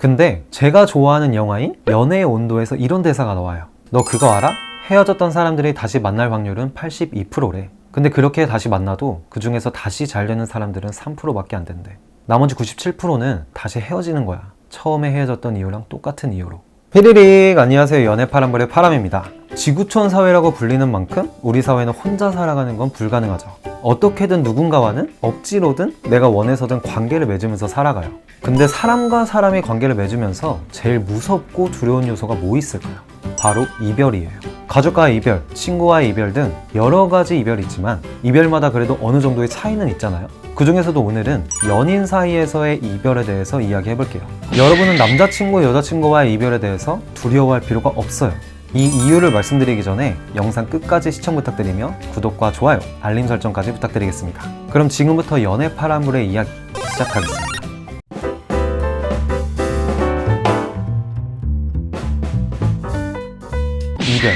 근데 제가 좋아하는 영화인 연애의 온도에서 이런 대사가 나와요. 너 그거 알아? 헤어졌던 사람들이 다시 만날 확률은 82%래. 근데 그렇게 다시 만나도 그 중에서 다시 잘 되는 사람들은 3%밖에 안 된대. 나머지 97%는 다시 헤어지는 거야. 처음에 헤어졌던 이유랑 똑같은 이유로. 피리릭, 안녕하세요. 연애파란불의 파람입니다. 지구촌 사회라고 불리는 만큼 우리 사회는 혼자 살아가는 건 불가능하죠. 어떻게든 누군가와는 억지로든 내가 원해서든 관계를 맺으면서 살아가요. 근데 사람과 사람이 관계를 맺으면서 제일 무섭고 두려운 요소가 뭐 있을까요? 바로 이별이에요. 가족과의 이별, 친구와의 이별 등 여러 가지 이별이 있지만 이별마다 그래도 어느 정도의 차이는 있잖아요. 그 중에서도 오늘은 연인 사이에서의 이별에 대해서 이야기해 볼게요. 여러분은 남자친구, 여자친구와의 이별에 대해서 두려워할 필요가 없어요. 이 이유를 말씀드리기 전에 영상 끝까지 시청 부탁드리며 구독과 좋아요, 알림 설정까지 부탁드리겠습니다. 그럼 지금부터 연애 파란불의 이야기 시작하겠습니다. 이별,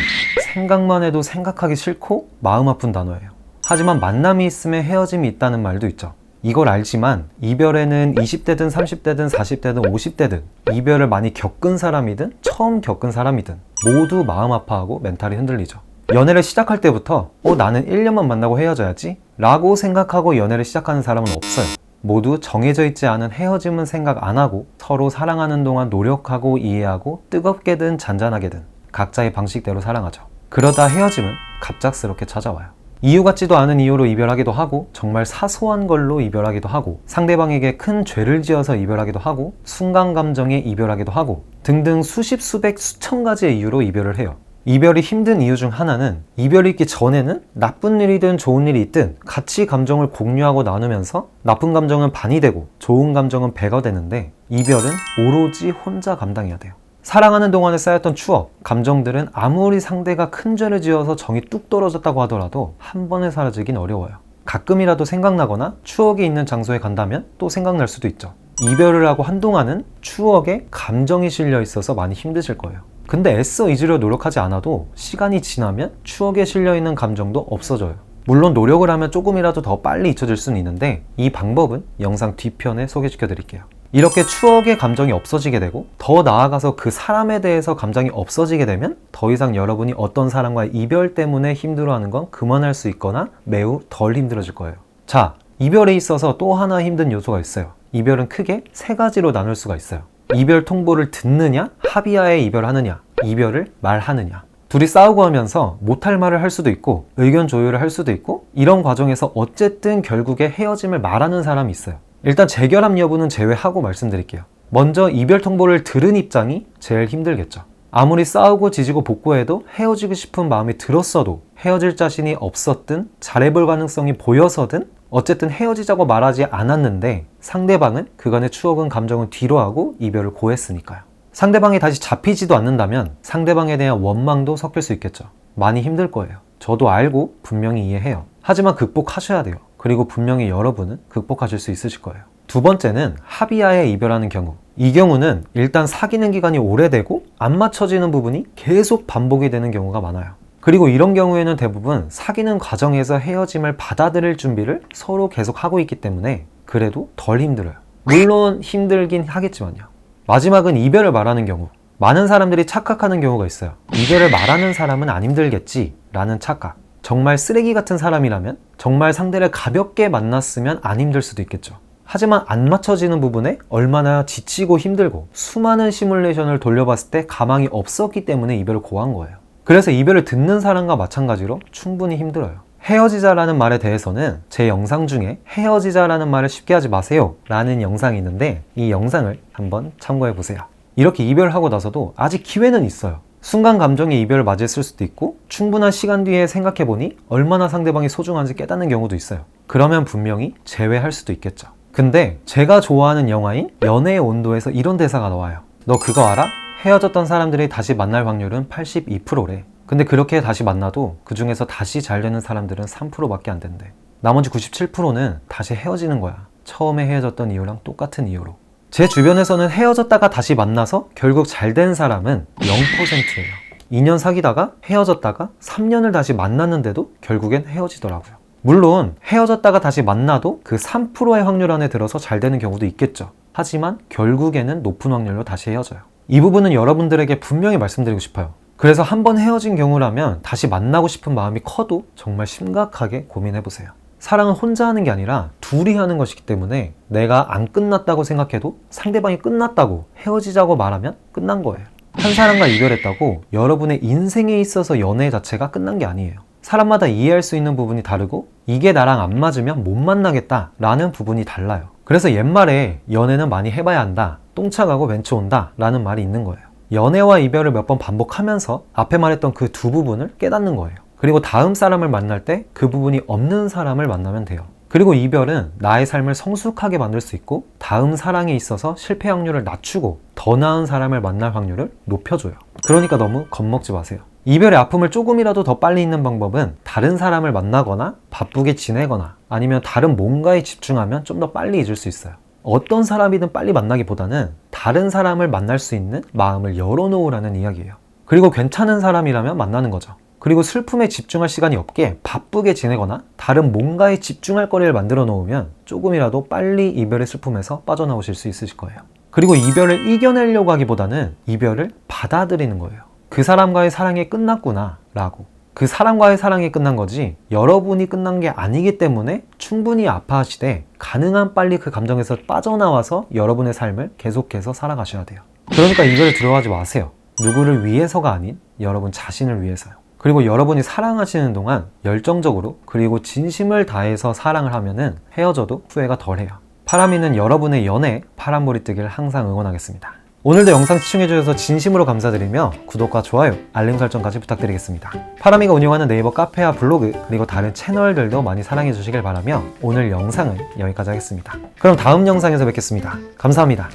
생각만 해도 생각하기 싫고 마음 아픈 단어예요. 하지만 만남이 있으면 헤어짐이 있다는 말도 있죠. 이걸 알지만 이별에는 20대든 30대든 40대든 50대든 이별을 많이 겪은 사람이든 처음 겪은 사람이든 모두 마음 아파하고 멘탈이 흔들리죠. 연애를 시작할 때부터 나는 1년만 만나고 헤어져야지 라고 생각하고 연애를 시작하는 사람은 없어요. 모두 정해져 있지 않은 헤어짐은 생각 안 하고 서로 사랑하는 동안 노력하고 이해하고 뜨겁게든 잔잔하게든 각자의 방식대로 사랑하죠. 그러다 헤어짐은 갑작스럽게 찾아와요. 이유 같지도 않은 이유로 이별하기도 하고 정말 사소한 걸로 이별하기도 하고 상대방에게 큰 죄를 지어서 이별하기도 하고 순간 감정에 이별하기도 하고 등등 수십 수백 수천 가지의 이유로 이별을 해요. 이별이 힘든 이유 중 하나는 이별이 있기 전에는 나쁜 일이든 좋은 일이 있든 같이 감정을 공유하고 나누면서 나쁜 감정은 반이 되고 좋은 감정은 배가 되는데 이별은 오로지 혼자 감당해야 돼요. 사랑하는 동안에 쌓였던 추억, 감정들은 아무리 상대가 큰 죄를 지어서 정이 뚝 떨어졌다고 하더라도 한 번에 사라지긴 어려워요. 가끔이라도 생각나거나 추억이 있는 장소에 간다면 또 생각날 수도 있죠. 이별을 하고 한동안은 추억에 감정이 실려 있어서 많이 힘드실 거예요. 근데 애써 잊으려 노력하지 않아도 시간이 지나면 추억에 실려 있는 감정도 없어져요. 물론 노력을 하면 조금이라도 더 빨리 잊혀질 수는 있는데 이 방법은 영상 뒤편에 소개시켜 드릴게요. 이렇게 추억의 감정이 없어지게 되고 더 나아가서 그 사람에 대해서 감정이 없어지게 되면 더 이상 여러분이 어떤 사람과의 이별 때문에 힘들어하는 건 그만할 수 있거나 매우 덜 힘들어질 거예요. 자, 이별에 있어서 또 하나 힘든 요소가 있어요. 이별은 크게 세 가지로 나눌 수가 있어요. 이별 통보를 듣느냐, 합의하에 이별하느냐, 이별을 말하느냐. 둘이 싸우고 하면서 못할 말을 할 수도 있고 의견 조율을 할 수도 있고 이런 과정에서 어쨌든 결국에 헤어짐을 말하는 사람이 있어요. 일단 재결합 여부는 제외하고 말씀드릴게요. 먼저 이별 통보를 들은 입장이 제일 힘들겠죠. 아무리 싸우고 지지고 볶고해도 헤어지고 싶은 마음이 들었어도 헤어질 자신이 없었든 잘해볼 가능성이 보여서든 어쨌든 헤어지자고 말하지 않았는데 상대방은 그간의 추억은 감정은 뒤로 하고 이별을 고했으니까요. 상대방이 다시 잡히지도 않는다면 상대방에 대한 원망도 섞일 수 있겠죠. 많이 힘들 거예요. 저도 알고 분명히 이해해요. 하지만 극복하셔야 돼요. 그리고 분명히 여러분은 극복하실 수 있으실 거예요. 두 번째는 합의하에 이별하는 경우. 이 경우는 일단 사귀는 기간이 오래되고 안 맞춰지는 부분이 계속 반복이 되는 경우가 많아요. 그리고 이런 경우에는 대부분 사귀는 과정에서 헤어짐을 받아들일 준비를 서로 계속 하고 있기 때문에 그래도 덜 힘들어요. 물론 힘들긴 하겠지만요. 마지막은 이별을 말하는 경우. 많은 사람들이 착각하는 경우가 있어요. 이별을 말하는 사람은 안 힘들겠지 라는 착각. 정말 쓰레기 같은 사람이라면 정말 상대를 가볍게 만났으면 안 힘들 수도 있겠죠. 하지만 안 맞춰지는 부분에 얼마나 지치고 힘들고 수많은 시뮬레이션을 돌려봤을 때 가망이 없었기 때문에 이별을 고한 거예요. 그래서 이별을 듣는 사람과 마찬가지로 충분히 힘들어요. 헤어지자라는 말에 대해서는 제 영상 중에 헤어지자라는 말을 쉽게 하지 마세요 라는 영상이 있는데 이 영상을 한번 참고해 보세요. 이렇게 이별하고 나서도 아직 기회는 있어요. 순간 감정의 이별을 맞이했을 수도 있고 충분한 시간 뒤에 생각해보니 얼마나 상대방이 소중한지 깨닫는 경우도 있어요. 그러면 분명히 재회할 수도 있겠죠. 근데 제가 좋아하는 영화인 연애의 온도에서 이런 대사가 나와요. 너 그거 알아? 헤어졌던 사람들이 다시 만날 확률은 82%래. 근데 그렇게 다시 만나도 그 중에서 다시 잘 되는 사람들은 3%밖에 안 된대. 나머지 97%는 다시 헤어지는 거야. 처음에 헤어졌던 이유랑 똑같은 이유로. 제 주변에서는 헤어졌다가 다시 만나서 결국 잘 된 사람은 0%예요. 2년 사귀다가 헤어졌다가 3년을 다시 만났는데도 결국엔 헤어지더라고요. 물론 헤어졌다가 다시 만나도 그 3%의 확률 안에 들어서 잘 되는 경우도 있겠죠. 하지만 결국에는 높은 확률로 다시 헤어져요. 이 부분은 여러분들에게 분명히 말씀드리고 싶어요. 그래서 한번 헤어진 경우라면 다시 만나고 싶은 마음이 커도 정말 심각하게 고민해보세요. 사랑은 혼자 하는 게 아니라 둘이 하는 것이기 때문에 내가 안 끝났다고 생각해도 상대방이 끝났다고 헤어지자고 말하면 끝난 거예요. 한 사람과 이별했다고 여러분의 인생에 있어서 연애 자체가 끝난 게 아니에요. 사람마다 이해할 수 있는 부분이 다르고 이게 나랑 안 맞으면 못 만나겠다 라는 부분이 달라요. 그래서 옛말에 연애는 많이 해봐야 한다, 똥차 가고 벤츠 온다 라는 말이 있는 거예요. 연애와 이별을 몇 번 반복하면서 앞에 말했던 그 두 부분을 깨닫는 거예요. 그리고 다음 사람을 만날 때 그 부분이 없는 사람을 만나면 돼요. 그리고 이별은 나의 삶을 성숙하게 만들 수 있고 다음 사랑에 있어서 실패 확률을 낮추고 더 나은 사람을 만날 확률을 높여줘요. 그러니까 너무 겁먹지 마세요. 이별의 아픔을 조금이라도 더 빨리 잊는 방법은 다른 사람을 만나거나 바쁘게 지내거나 아니면 다른 뭔가에 집중하면 좀 더 빨리 잊을 수 있어요. 어떤 사람이든 빨리 만나기보다는 다른 사람을 만날 수 있는 마음을 열어놓으라는 이야기예요. 그리고 괜찮은 사람이라면 만나는 거죠. 그리고 슬픔에 집중할 시간이 없게 바쁘게 지내거나 다른 뭔가에 집중할 거리를 만들어 놓으면 조금이라도 빨리 이별의 슬픔에서 빠져나오실 수 있으실 거예요. 그리고 이별을 이겨내려고 하기보다는 이별을 받아들이는 거예요. 그 사람과의 사랑이 끝났구나 라고. 그 사람과의 사랑이 끝난 거지 여러분이 끝난 게 아니기 때문에 충분히 아파하시되 가능한 빨리 그 감정에서 빠져나와서 여러분의 삶을 계속해서 살아가셔야 돼요. 그러니까 이별을 두려워하지 마세요. 누구를 위해서가 아닌 여러분 자신을 위해서요. 그리고 여러분이 사랑하시는 동안 열정적으로 그리고 진심을 다해서 사랑을 하면은 헤어져도 후회가 덜해요. 파라미는 여러분의 연애에 파란불이 뜨길 항상 응원하겠습니다. 오늘도 영상 시청해주셔서 진심으로 감사드리며 구독과 좋아요, 알림 설정까지 부탁드리겠습니다. 파라미가 운영하는 네이버 카페와 블로그 그리고 다른 채널들도 많이 사랑해주시길 바라며 오늘 영상은 여기까지 하겠습니다. 그럼 다음 영상에서 뵙겠습니다. 감사합니다.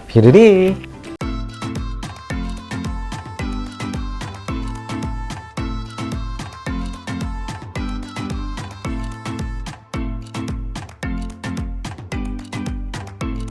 비르리.